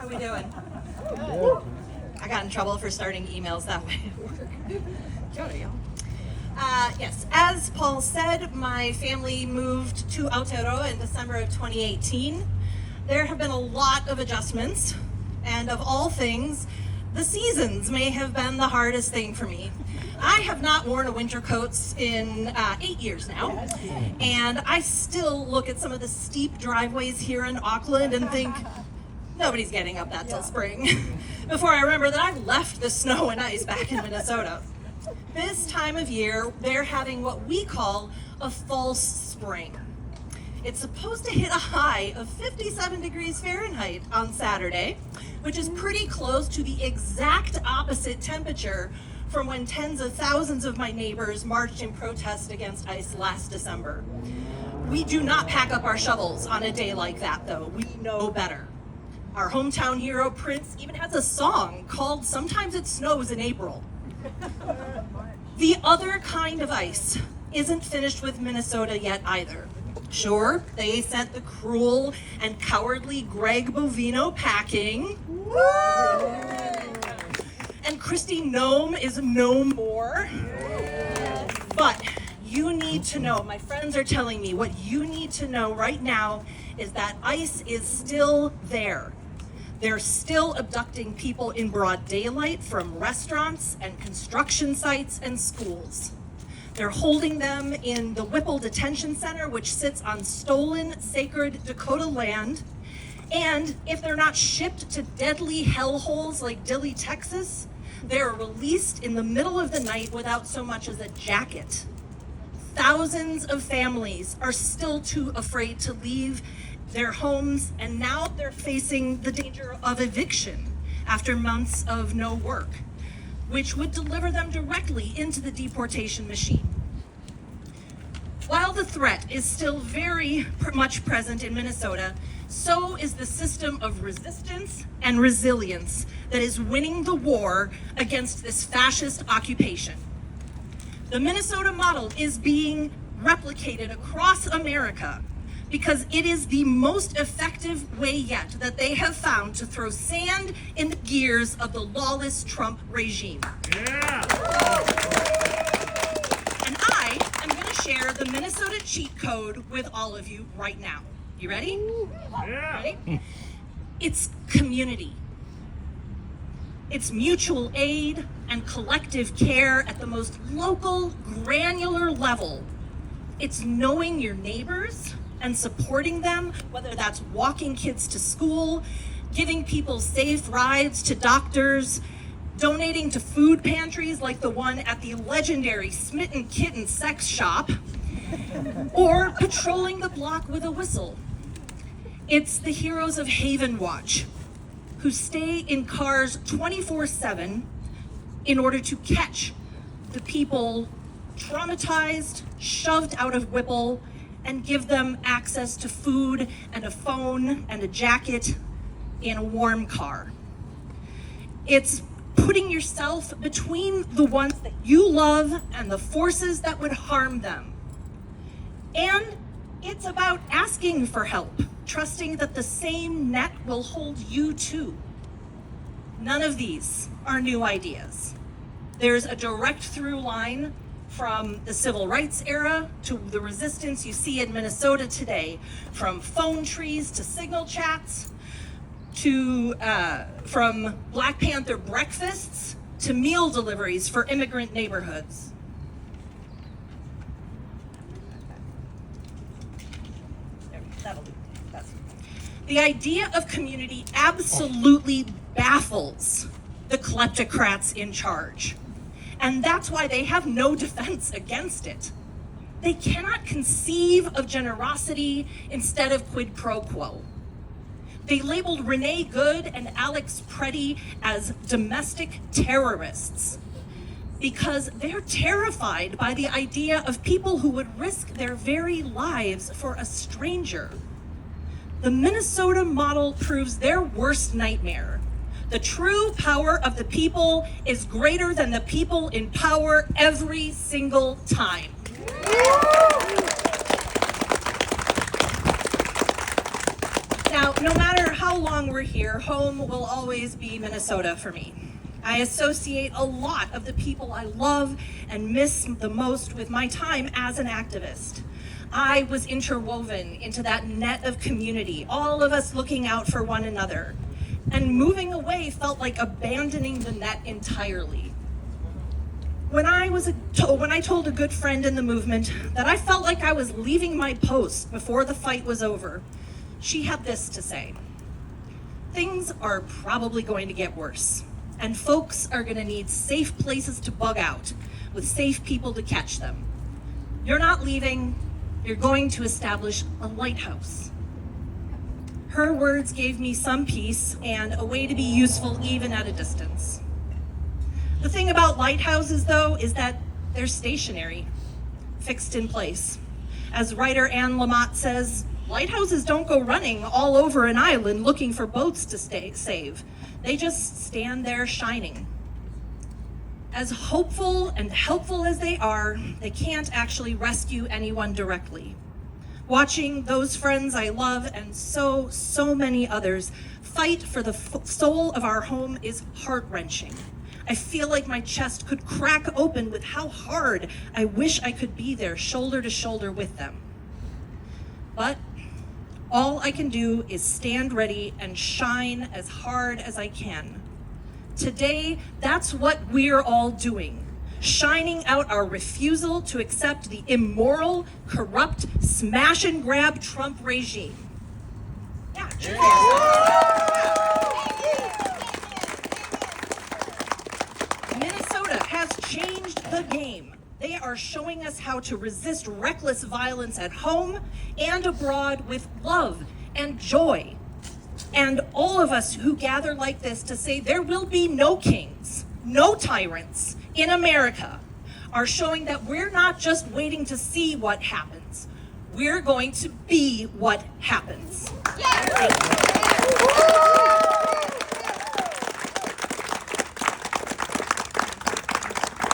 we doing? I got in trouble for starting emails that way. Kia ora, y'all. Yes, as Paul said, my family moved to Aotearoa in December of 2018. There have been a lot of adjustments, and of all things, the seasons may have been the hardest thing for me. I have not worn a winter coat in 8 years now, and I still look at some of the steep driveways here in Auckland and think, nobody's getting up that till spring, before I remember that I left the snow and ice back in Minnesota. This time of year, they're having what we call a false spring. It's supposed to hit a high of 57 degrees Fahrenheit on Saturday, which is pretty close to the exact opposite temperature from when tens of thousands of my neighbors marched in protest against ice last December. We do not pack up our shovels on a day like that, though. We know better. Our hometown hero, Prince, even has a song called Sometimes It Snows in April. The other kind of ice isn't finished with Minnesota yet either. Sure, they sent the cruel and cowardly Greg Bovino packing. Woo! And Christy Nome is no more. But you need to know, my friends are telling me, what you need to know right now is that ice is still there. They're still abducting people in broad daylight from restaurants and construction sites and schools. They're holding them in the Whipple Detention Center, which sits on stolen, sacred Dakota land. And if they're not shipped to deadly hellholes like Dilley, Texas, they're released in the middle of the night without so much as a jacket. Thousands of families are still too afraid to leave their homes, and now they're facing the danger of eviction after months of no work, which would deliver them directly into the deportation machine. While the threat is still very much present in Minnesota, so is the system of resistance and resilience that is winning the war against this fascist occupation. The Minnesota model is being replicated across America because it is the most effective way yet that they have found to throw sand in the gears of the lawless Trump regime. Yeah. And I am going to share the Minnesota cheat code with all of you right now. You ready? Yeah. Ready? It's community. It's mutual aid and collective care at the most local, granular level. It's knowing your neighbors and supporting them, whether that's walking kids to school, giving people safe rides to doctors, donating to food pantries like the one at the legendary Smitten Kitten sex shop, or patrolling the block with a whistle. It's the heroes of Haven Watch, who stay in cars 24/7 in order to catch the people traumatized, shoved out of Whipple, and give them access to food and a phone and a jacket in a warm car. It's putting yourself between the ones that you love and the forces that would harm them. And it's about asking for help, trusting that the same net will hold you too. None of these are new ideas. There's a direct through line from the civil rights era to the resistance you see in Minnesota today, from phone trees to signal chats, to from Black Panther breakfasts to meal deliveries for immigrant neighborhoods. The idea of community absolutely baffles the kleptocrats in charge. And that's why they have no defense against it. They cannot conceive of generosity instead of quid pro quo. They labeled Renee Good and Alex Preddy as domestic terrorists because they're terrified by the idea of people who would risk their very lives for a stranger. The Minnesota model proves their worst nightmare. The true power of the people is greater than the people in power every single time. Now, No matter how long we're here, home will always be Minnesota for me. I associate a lot of the people I love and miss the most with my time as an activist. I was interwoven into that net of community, all of us looking out for one another. And moving away felt like abandoning the net entirely. When I told a good friend in the movement that I felt like I was leaving my post before the fight was over, she had this to say: "Things are probably going to get worse, and folks are gonna need safe places to bug out with safe people to catch them. You're not leaving, you're going to establish a lighthouse." Her words gave me some peace and a way to be useful even at a distance. The thing about lighthouses, though, is that they're stationary, fixed in place. As writer Anne Lamott says, lighthouses don't go running all over an island looking for boats to save. They just stand there shining. As hopeful and helpful as they are, they can't actually rescue anyone directly. Watching those friends I love and so many others fight for the soul of our home is heart-wrenching. I feel like my chest could crack open with how hard I wish I could be there shoulder to shoulder with them. But all I can do is stand ready and shine as hard as I can. Today, that's what we're all doing. Shining out our refusal to accept the immoral, corrupt, smash and grab Trump regime. Yeah, Minnesota has changed the game. They are showing us how to resist reckless violence at home and abroad with love and joy. And all of us who gather like this to say there will be no kings, no tyrants in America are showing that we're not just waiting to see what happens. We're going to be what happens. Thank you.